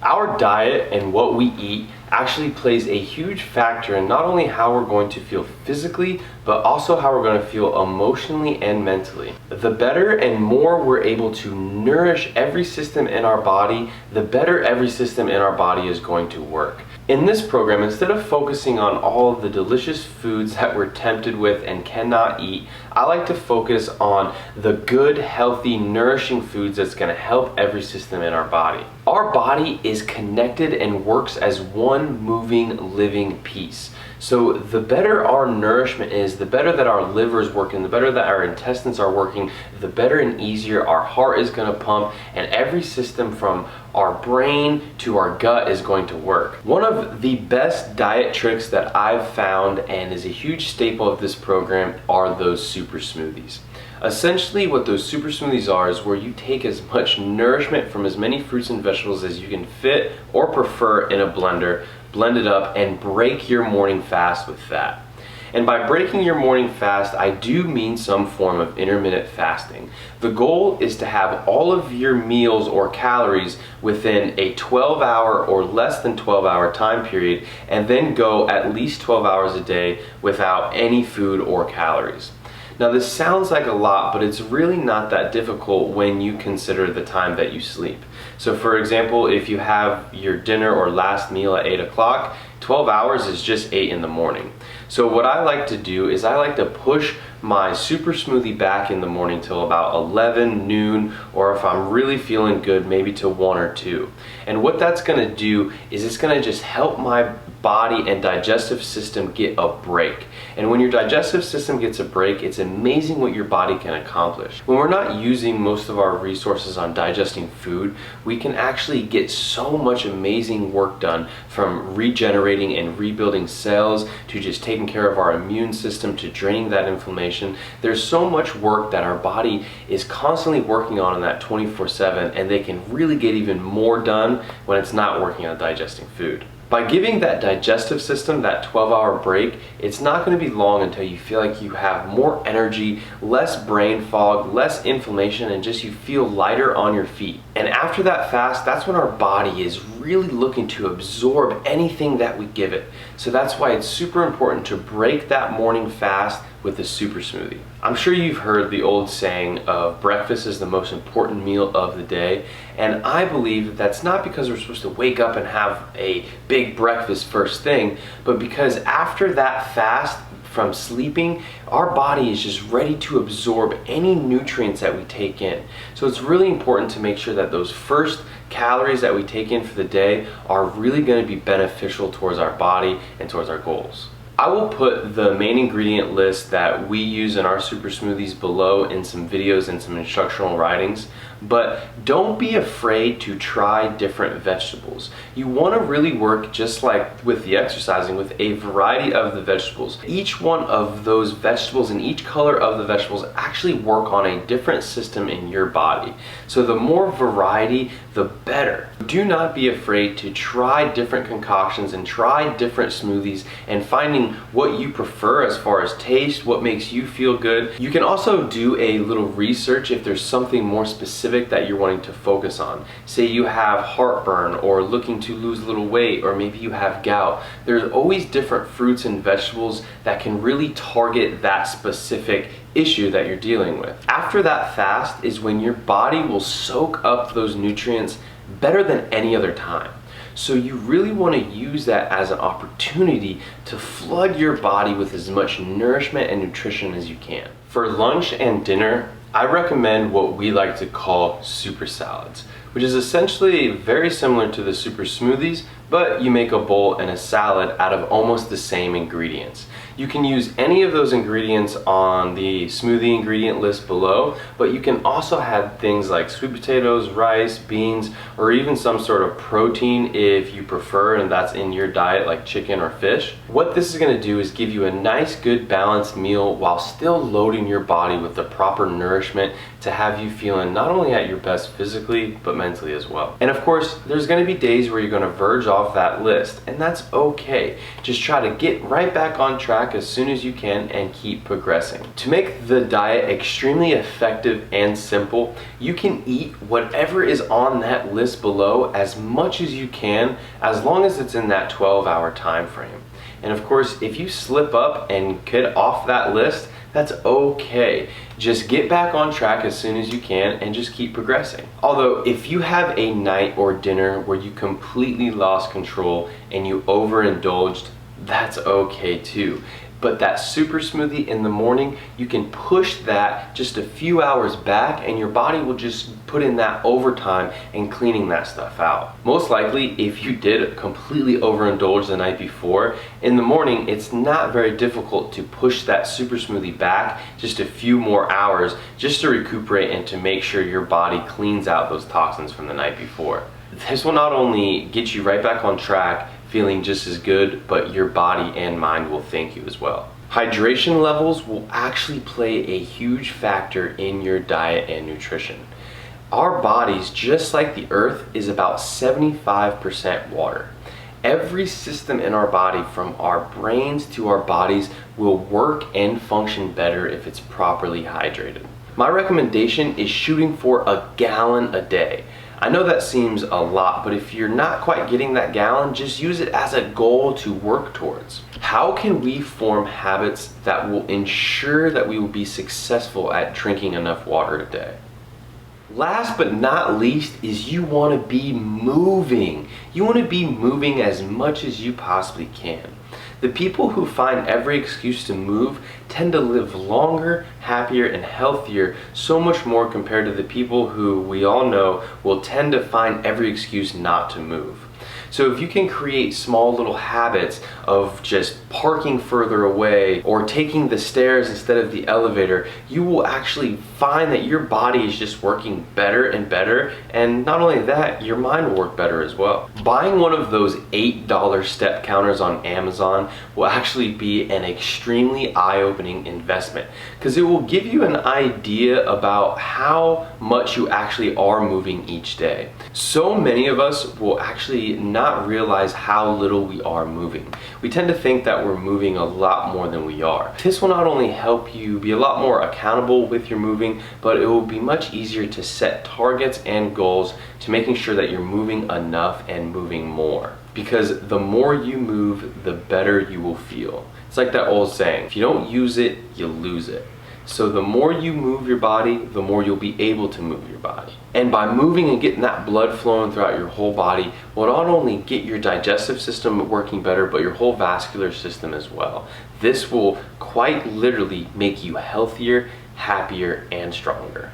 Our diet and what we eat actually plays a huge factor in not only how we're going to feel physically, but also how we're going to feel emotionally and mentally. The better and more we're able to nourish every system in our body, the better every system in our body is going to work. In this program, instead of focusing on all of the delicious foods that we're tempted with and cannot eat, I like to focus on the good, healthy, nourishing foods that's going to help every system in our body. Our body is connected and works as one moving, living piece. So the better our nourishment is, the better that our liver is working, the better that our intestines are working, the better and easier our heart is going to pump, and every system from our brain to our gut is going to work. One of the best diet tricks that I've found and is a huge staple of this program are those super smoothies. Essentially what those super smoothies are is where you take as much nourishment from as many fruits and vegetables as you can fit or prefer in a blender, blend it up, and break your morning fast with that. And by breaking your morning fast, I do mean some form of intermittent fasting. The goal is to have all of your meals or calories within a 12-hour or less than 12-hour time period, and then go at least 12 hours a day without any food or calories. Now this sounds like a lot, but it's really not that difficult when you consider the time that you sleep. So for example, if you have your dinner or last meal at 8 o'clock, 12 hours is just 8 in the morning. So what I like to do is I like to push my super smoothie back in the morning till about 11, noon, or if I'm really feeling good, maybe till 1 or 2. And what that's gonna do is it's gonna just help my body and digestive system get a break. And when your digestive system gets a break, it's amazing what your body can accomplish. When we're not using most of our resources on digesting food, we can actually get so much amazing work done, from regenerating and rebuilding cells to just taking care of our immune system to draining that inflammation. There's so much work that our body is constantly working on in that 24/7, and they can really get even more done when it's not working on digesting food. By giving that digestive system that 12-hour break, it's not going to be long until you feel like you have more energy, less brain fog, less inflammation, and just you feel lighter on your feet. And after that fast, that's when our body is really looking to absorb anything that we give it. So that's why it's super important to break that morning fast with a super smoothie. I'm sure you've heard the old saying of breakfast is the most important meal of the day, and I believe that that's not because we're supposed to wake up and have a big breakfast first thing, but because after that fast from sleeping, our body is just ready to absorb any nutrients that we take in. So it's really important to make sure that those first calories that we take in for the day are really going to be beneficial towards our body and towards our goals. I will put the main ingredient list that we use in our super smoothies below in some videos and some instructional writings, but don't be afraid to try different vegetables. You want to really work, just like with the exercising, with a variety of the vegetables. Each one of those vegetables and each color of the vegetables actually work on a different system in your body. So the more variety, the better. Do not be afraid to try different concoctions and try different smoothies and finding what you prefer as far as taste, what makes you feel good. You can also do a little research if there's something more specific that you're wanting to focus on. Say you have heartburn or looking to lose a little weight, or maybe you have gout. There's always different fruits and vegetables that can really target that specific issue that you're dealing with. After that fast is when your body will soak up those nutrients better than any other time. So you really want to use that as an opportunity to flood your body with as much nourishment and nutrition as you can. For lunch and dinner, I recommend what we like to call super salads, which is essentially very similar to the super smoothies, but you make a bowl and a salad out of almost the same ingredients. You can use any of those ingredients on the smoothie ingredient list below, but you can also have things like sweet potatoes, rice, beans, or even some sort of protein if you prefer and that's in your diet, like chicken or fish. What this is going to do is give you a nice, good, balanced meal while still loading your body with the proper nourishment to have you feeling not only at your best physically, but mentally as well. And of course, there's going to be days where you're going to verge off that list, and that's okay. Just try to get right back on track as soon as you can and keep progressing. To make the diet extremely effective and simple, you can eat whatever is on that list below as much as you can, as long as it's in that 12-hour time frame. And of course, if you slip up and get off that list, that's okay. Just get back on track as soon as you can and just keep progressing. Although, if you have a night or dinner where you completely lost control and you overindulged, that's okay too. But that super smoothie in the morning, you can push that just a few hours back and your body will just put in that overtime and cleaning that stuff out. Most likely, if you did completely overindulge the night before, in the morning it's not very difficult to push that super smoothie back just a few more hours just to recuperate and to make sure your body cleans out those toxins from the night before. This will not only get you right back on track, feeling just as good, but your body and mind will thank you as well. Hydration levels will actually play a huge factor in your diet and nutrition. Our bodies, just like the earth, is about 75% water. Every system in our body, from our brains to our bodies, will work and function better if it's properly hydrated. My recommendation is shooting for a gallon a day. I know that seems a lot, but if you're not quite getting that gallon, just use it as a goal to work towards. How can we form habits that will ensure that we will be successful at drinking enough water a day? Last but not least is you want to be moving. You want to be moving as much as you possibly can. The people who find every excuse to move tend to live longer, happier, and healthier, so much more compared to the people who we all know will tend to find every excuse not to move. So if you can create small little habits of just parking further away or taking the stairs instead of the elevator, you will actually find that your body is just working better and better, and not only that, your mind will work better as well. Buying one of those $8 step counters on Amazon will actually be an extremely eye-opening investment, because it will give you an idea about how much you actually are moving each day. So many of us will actually not realize how little we are moving. We tend to think that we're moving a lot more than we are. This will not only help you be a lot more accountable with your moving, but it will be much easier to set targets and goals to making sure that you're moving enough and moving more. Because the more you move, the better you will feel. It's like that old saying, if you don't use it, you lose it. So the more you move your body, the more you'll be able to move your body. And by moving and getting that blood flowing throughout your whole body will not only get your digestive system working better, but your whole vascular system as well. This will quite literally make you healthier, happier, and stronger.